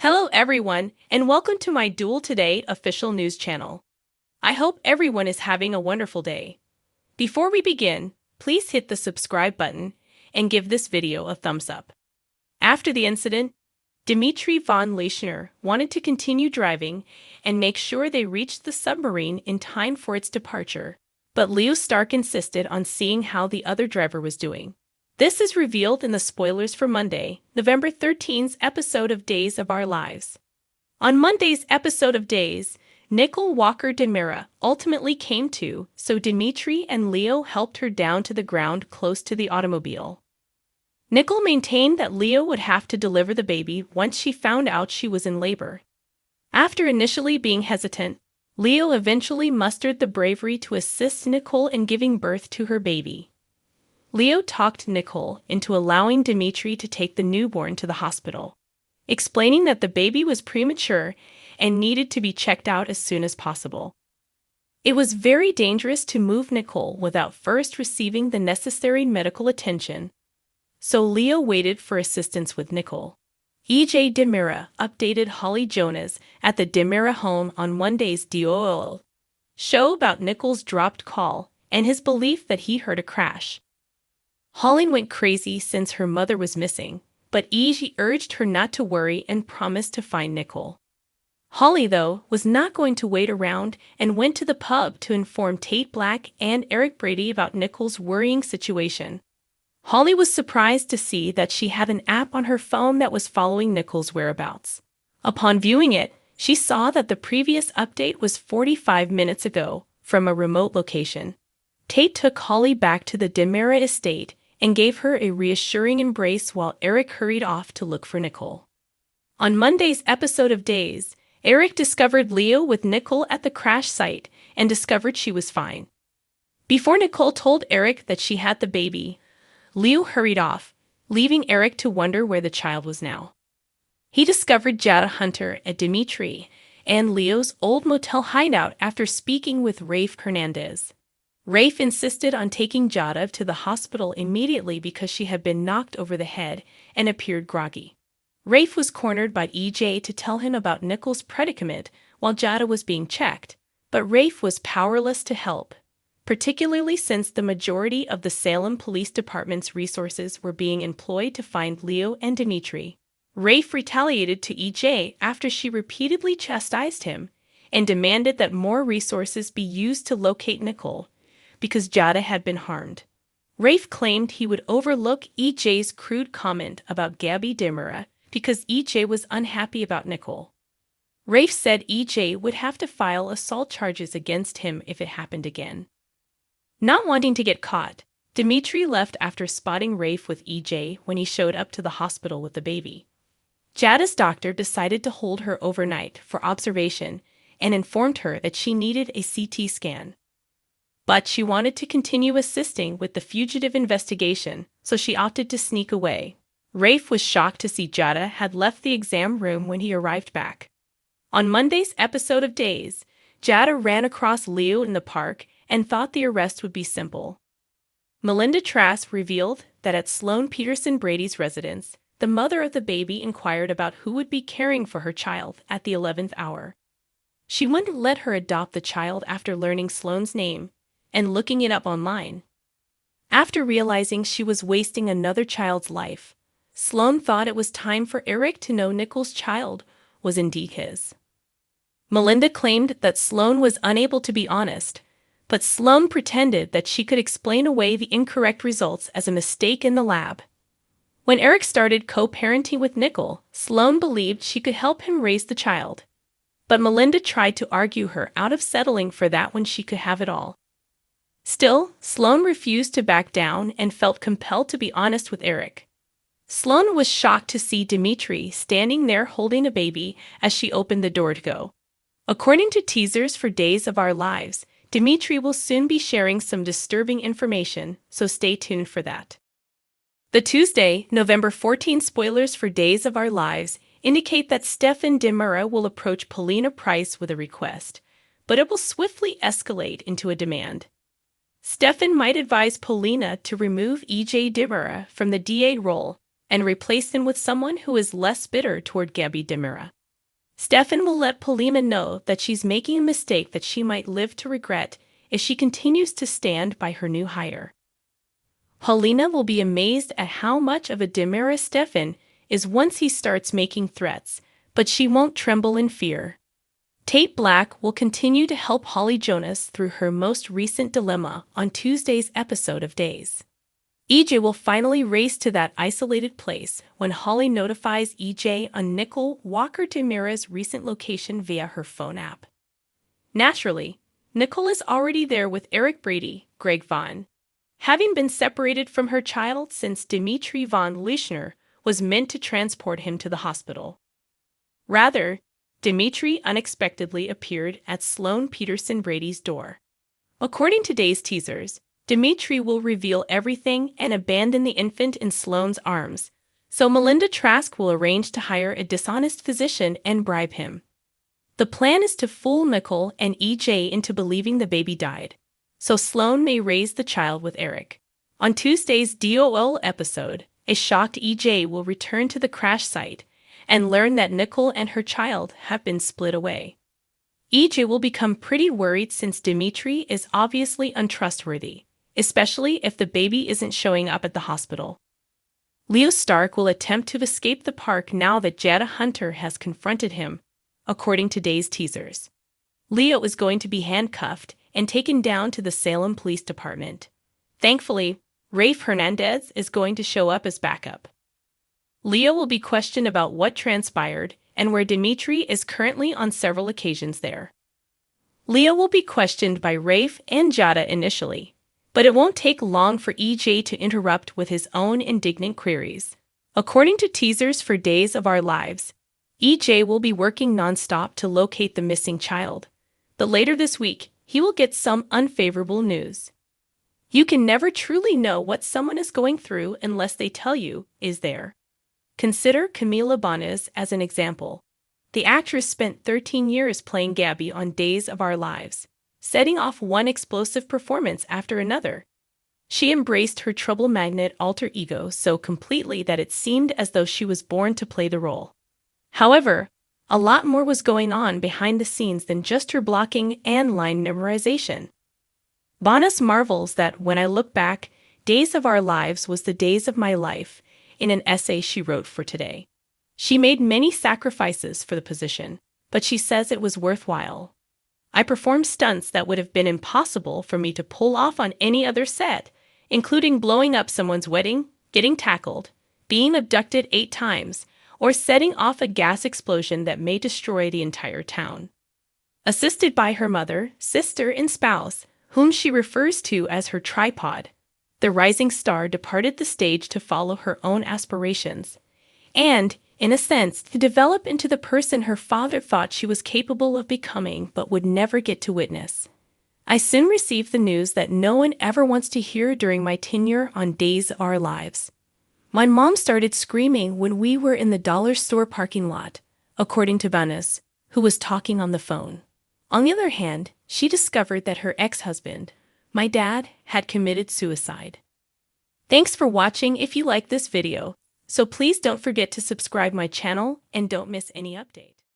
Hello everyone, and welcome to my Duel Today official news channel. I hope everyone is having a wonderful day. Before we begin, please hit the subscribe button and give this video a thumbs up. After the incident, Dmitry von Leishner wanted to continue driving and make sure they reached the submarine in time for its departure, but Leo Stark insisted on seeing how the other driver was doing. This is revealed in the spoilers for Monday, November 13th's episode of Days of Our Lives. On Monday's episode of Days, Nicole Walker Demira ultimately came to, so Dmitry and Leo helped her down to the ground close to the automobile. Nicole maintained that Leo would have to deliver the baby once she found out she was in labor. After initially being hesitant, Leo eventually mustered the bravery to assist Nicole in giving birth to her baby. Leo talked Nicole into allowing Dmitry to take the newborn to the hospital, explaining that the baby was premature and needed to be checked out as soon as possible. It was very dangerous to move Nicole without first receiving the necessary medical attention, so Leo waited for assistance with Nicole. E.J. Demira updated Holly Jonas at the Demira home on Monday's DOL show about Nicole's dropped call and his belief that he heard a crash. Holly went crazy since her mother was missing, but E.J. urged her not to worry and promised to find Nicole. Holly, though, was not going to wait around and went to the pub to inform Tate Black and Eric Brady about Nicole's worrying situation. Holly was surprised to see that she had an app on her phone that was following Nicole's whereabouts. Upon viewing it, she saw that the previous update was 45 minutes ago from a remote location. Tate took Holly back to the Demira estate and gave her a reassuring embrace while Eric hurried off to look for Nicole. On Monday's episode of Days, Eric discovered Leo with Nicole at the crash site and discovered she was fine. Before Nicole told Eric that she had the baby, Leo hurried off, leaving Eric to wonder where the child was now. He discovered Jada Hunter at Dmitry and Leo's old motel hideout after speaking with Rafe Hernandez. Rafe insisted on taking Jada to the hospital immediately because she had been knocked over the head and appeared groggy. Rafe was cornered by EJ to tell him about Nicole's predicament while Jada was being checked, but Rafe was powerless to help, particularly since the majority of the Salem Police Department's resources were being employed to find Leo and Dmitry. Rafe retaliated to EJ after she repeatedly chastised him and demanded that more resources be used to locate Nicole, because Jada had been harmed. Rafe claimed he would overlook EJ's crude comment about Gabby Demira because EJ was unhappy about Nicole. Rafe said EJ would have to file assault charges against him if it happened again. Not wanting to get caught, Dmitry left after spotting Rafe with EJ when he showed up to the hospital with the baby. Jada's doctor decided to hold her overnight for observation and informed her that she needed a CT scan. But she wanted to continue assisting with the fugitive investigation, so she opted to sneak away. Rafe was shocked to see Jada had left the exam room when he arrived back. On Monday's episode of Days, Jada ran across Leo in the park and thought the arrest would be simple. Melinda Trask revealed that at Sloan Peterson Brady's residence, the mother of the baby inquired about who would be caring for her child at the 11th hour. She wouldn't let her adopt the child after learning Sloan's name and looking it up online. After realizing she was wasting another child's life, Sloan thought it was time for Eric to know Nicole's child was indeed his. Melinda claimed that Sloan was unable to be honest, but Sloan pretended that she could explain away the incorrect results as a mistake in the lab. When Eric started co-parenting with Nicole, Sloan believed she could help him raise the child. But Melinda tried to argue her out of settling for that when she could have it all. Still, Sloan refused to back down and felt compelled to be honest with Eric. Sloan was shocked to see Dmitry standing there holding a baby as she opened the door to go. According to teasers for Days of Our Lives, Dmitry will soon be sharing some disturbing information, so stay tuned for that. The Tuesday, November 14 spoilers for Days of Our Lives indicate that Stefan Demira will approach Paulina Price with a request, but it will swiftly escalate into a demand. Stefan might advise Paulina to remove E.J. Demira from the DA role and replace him with someone who is less bitter toward Gabby Demira. Stefan will let Polima know that she's making a mistake that she might live to regret if she continues to stand by her new hire. Paulina will be amazed at how much of a Demira Stefan is once he starts making threats, but she won't tremble in fear. Tate Black will continue to help Holly Jonas through her most recent dilemma on Tuesday's episode of Days. EJ will finally race to that isolated place when Holly notifies EJ on Nicole Walker Demira's recent location via her phone app. Naturally, Nicole is already there with Eric Brady, Greg Vaughn, having been separated from her child since Dimitri von Lischner was meant to transport him to the hospital. Rather, Dimitri unexpectedly appeared at Sloan Peterson Brady's door. According to Days teasers, Dimitri will reveal everything and abandon the infant in Sloan's arms, so Melinda Trask will arrange to hire a dishonest physician and bribe him. The plan is to fool Nicole and EJ into believing the baby died, so Sloan may raise the child with Eric. On Tuesday's DOL episode, a shocked EJ will return to the crash site and learn that Nicole and her child have been split away. EJ will become pretty worried since Dimitri is obviously untrustworthy, especially if the baby isn't showing up at the hospital. Leo Stark will attempt to escape the park now that Jada Hunter has confronted him, according to Days teasers. Leo is going to be handcuffed and taken down to the Salem Police Department. Thankfully, Rafe Hernandez is going to show up as backup. Leo will be questioned about what transpired and where Dimitri is currently on several occasions there. Leo will be questioned by Rafe and Jada initially, but it won't take long for EJ to interrupt with his own indignant queries. According to teasers for Days of Our Lives, EJ will be working nonstop to locate the missing child, but later this week, he will get some unfavorable news. You can never truly know what someone is going through unless they tell you, is there? Consider Camila Banez as an example. The actress spent 13 years playing Gabby on Days of Our Lives, setting off one explosive performance after another. She embraced her trouble magnet alter ego so completely that it seemed as though she was born to play the role. However, a lot more was going on behind the scenes than just her blocking and line memorization. Banez marvels that when I look back, Days of Our Lives was the days of my life, in an essay she wrote for Today. She made many sacrifices for the position, but she says it was worthwhile. I performed stunts that would have been impossible for me to pull off on any other set, including blowing up someone's wedding, getting tackled, being abducted 8 times, or setting off a gas explosion that may destroy the entire town. Assisted by her mother, sister, and spouse, whom she refers to as her tripod, the rising star departed the stage to follow her own aspirations, and, in a sense, to develop into the person her father thought she was capable of becoming but would never get to witness. I soon received the news that no one ever wants to hear during my tenure on Days of Our Lives. My mom started screaming when we were in the dollar store parking lot, according to Banez, who was talking on the phone. On the other hand, she discovered that her ex-husband, my dad, had committed suicide. Thanks for watching if you like this video, so please don't forget to subscribe my channel and don't miss any updates.